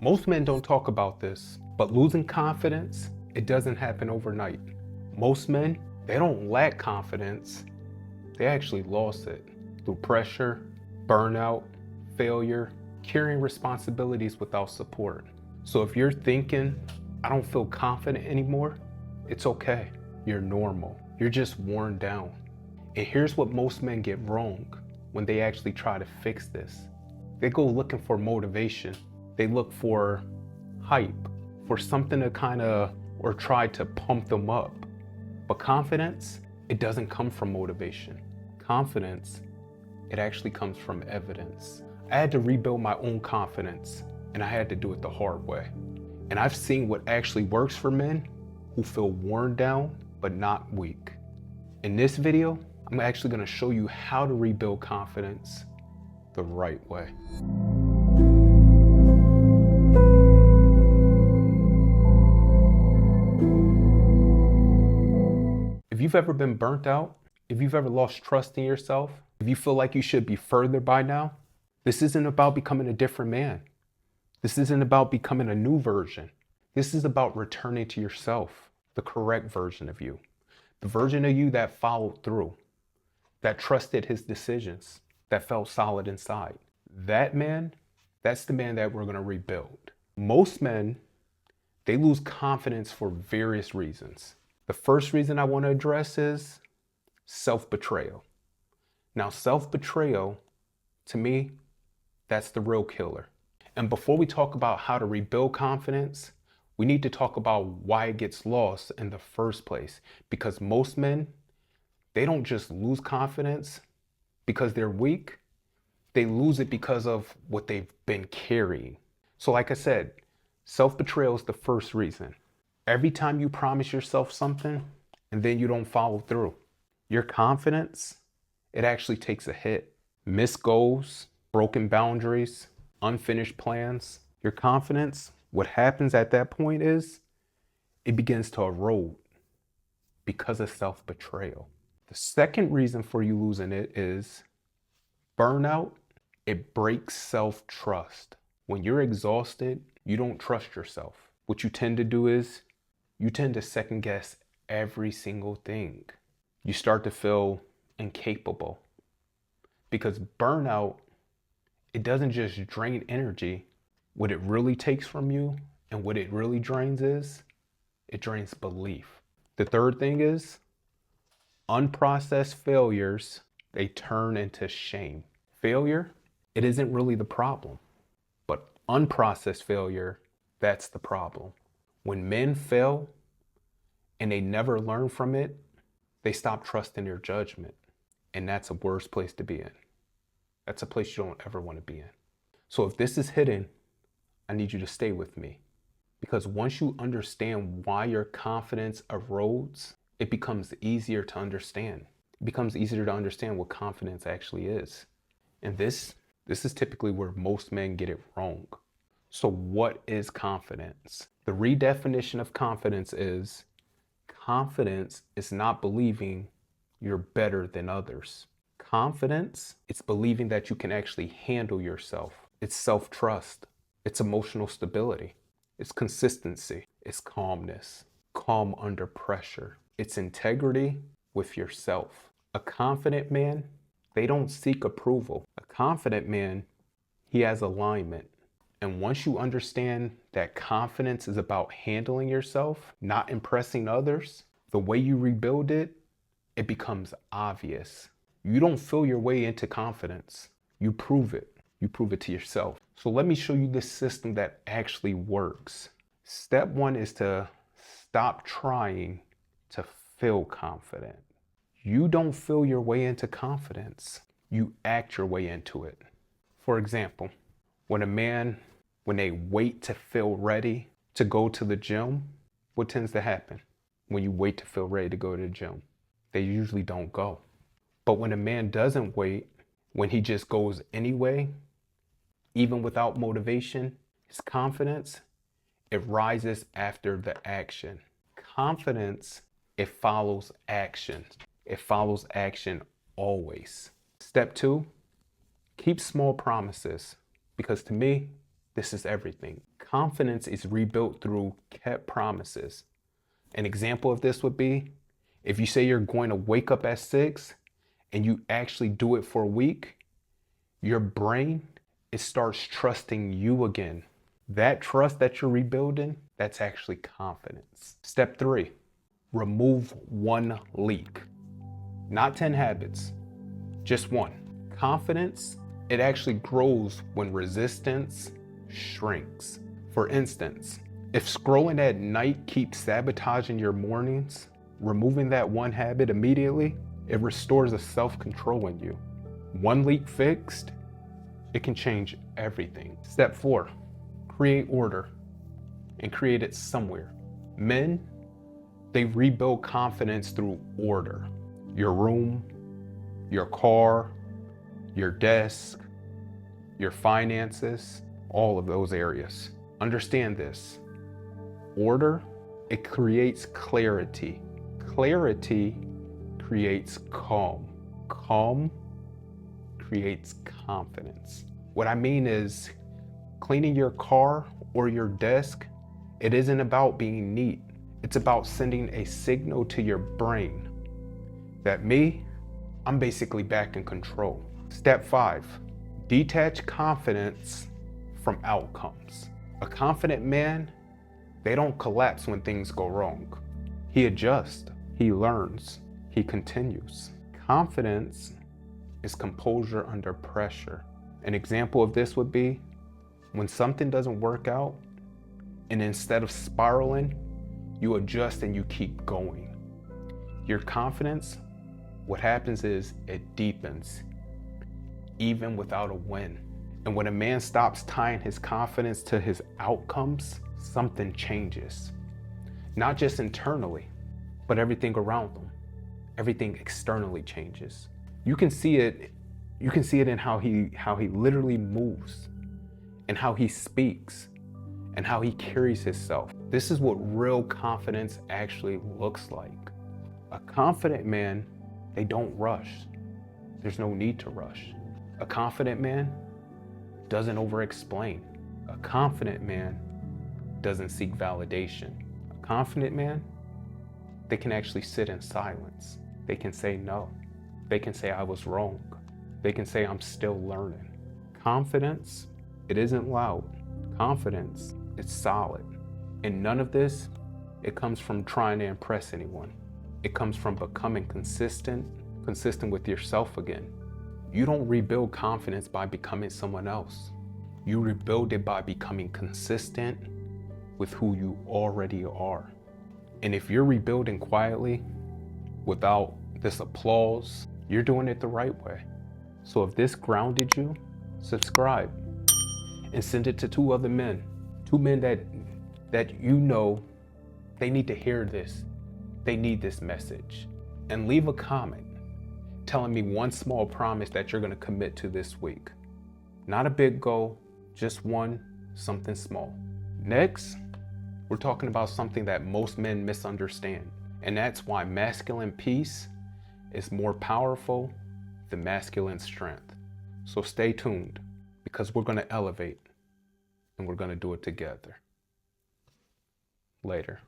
Most men don't talk about this, but losing confidence, it doesn't happen overnight. Most men, they don't lack confidence, they actually lost it through pressure, burnout, failure, carrying responsibilities without support. So if you're thinking, I don't feel confident anymore, it's okay. You're normal. You're just worn down. And here's what most men get wrong when they actually try to fix this. They go looking for motivation. They look for hype, for something to or try to pump them up. But confidence, it doesn't come from motivation. Confidence, it actually comes from evidence. I had to rebuild my own confidence, and I had to do it the hard way. And I've seen what actually works for men who feel worn down, but not weak. In this video, I'm actually gonna show you how to rebuild confidence the right way. If you've ever been burnt out, if you've ever lost trust in yourself, if you feel like you should be further by now, this isn't about becoming a different man. This isn't about becoming a new version. This is about returning to yourself, the correct version of you, the version of you that followed through, that trusted his decisions, that felt solid inside. That man, that's the man that we're going to rebuild. Most men, they lose confidence for various reasons. The first reason I want to address is self-betrayal. Now, self-betrayal, to me, that's the real killer. And before we talk about how to rebuild confidence, we need to talk about why it gets lost in the first place. Because most men, they don't just lose confidence because they're weak. They lose it because of what they've been carrying. So like I said, self-betrayal is the first reason. Every time you promise yourself something and then you don't follow through, your confidence, it actually takes a hit. Missed goals, broken boundaries, unfinished plans. Your confidence, what happens at that point is it begins to erode because of self-betrayal. The second reason for you losing it is burnout. It breaks self-trust. When you're exhausted, you don't trust yourself. What you tend to do is you tend to second guess every single thing. You start to feel incapable because burnout, it doesn't just drain energy. What it really takes from you and what it really drains is, it drains belief. The third thing is unprocessed failures, they turn into shame. Failure, it isn't really the problem, but unprocessed failure, that's the problem. When men fail and they never learn from it, they stop trusting their judgment. And that's a worse place to be in. That's a place you don't ever want to be in. So if this is hidden, I need you to stay with me. Because once you understand why your confidence erodes, it becomes easier to understand. It becomes easier to understand what confidence actually is. And this is typically where most men get it wrong. So what is confidence? The redefinition of confidence is not believing you're better than others. Confidence, it's believing that you can actually handle yourself. It's self-trust. It's emotional stability. It's consistency. It's calmness. Calm under pressure. It's integrity with yourself. A confident man, they don't seek approval. A confident man, he has alignment. And once you understand that confidence is about handling yourself, not impressing others, the way you rebuild it, it becomes obvious. You don't feel your way into confidence. You prove it. You prove it to yourself. So let me show you this system that actually works. Step one is to stop trying to feel confident. You don't feel your way into confidence. You act your way into it. For example, when they wait to feel ready to go to the gym, what tends to happen? When you wait to feel ready to go to the gym, they usually don't go. But when a man doesn't wait, when he just goes anyway, even without motivation, his confidence, it rises after the action. Confidence, it follows action. It follows action always. Step two, keep small promises. Because to me, This is everything. Confidence is rebuilt through kept promises. An example of this would be if you say you're going to wake up at 6 and you actually do it for a week, your brain, it starts trusting you again. That trust that you're rebuilding, that's actually confidence. Step 3, remove one leak. Not 10 habits, just one. Confidence, it actually grows when resistance shrinks. For instance, if scrolling at night keeps sabotaging your mornings, removing that one habit immediately, it restores a self-control in you. One leak fixed, it can change everything. Step 4, create order and create it somewhere. Men, they rebuild confidence through order. Your room, your car, your desk, your finances, all of those areas. Understand this. Order, it creates clarity. Clarity creates calm. Calm creates confidence. What I mean is, cleaning your car or your desk, it isn't about being neat. It's about sending a signal to your brain that I'm basically back in control. Step 5, detach confidence from outcomes. A confident man, they don't collapse when things go wrong. He adjusts, he learns, he continues. Confidence is composure under pressure. An example of this would be when something doesn't work out, and instead of spiraling, you adjust and you keep going. Your confidence, what happens is it deepens, even without a win. And when a man stops tying his confidence to his outcomes, something changes. Not just internally, but everything around them. Everything externally changes. You can see it in how he literally moves, and how he speaks, and how he carries himself. This is what real confidence actually looks like. A confident man, they don't rush. There's no need to rush. A confident man doesn't over-explain. A confident man doesn't seek validation. A confident man, they can actually sit in silence. They can say no. They can say I was wrong. They can say I'm still learning. Confidence, it isn't loud. Confidence, it's solid. And none of this, it comes from trying to impress anyone. It comes from becoming consistent with yourself again. You don't rebuild confidence by becoming someone else. You rebuild it by becoming consistent with who you already are. And if you're rebuilding quietly, without this applause, you're doing it the right way. So if this grounded you, subscribe and send it to 2 other men. 2 men that you know, they need to hear this. They need this message. And leave a comment telling me one small promise that you're gonna commit to this week. Not a big goal, just one, something small. Next, we're talking about something that most men misunderstand. And that's why masculine peace is more powerful than masculine strength. So stay tuned, because we're gonna elevate and we're gonna do it together. Later.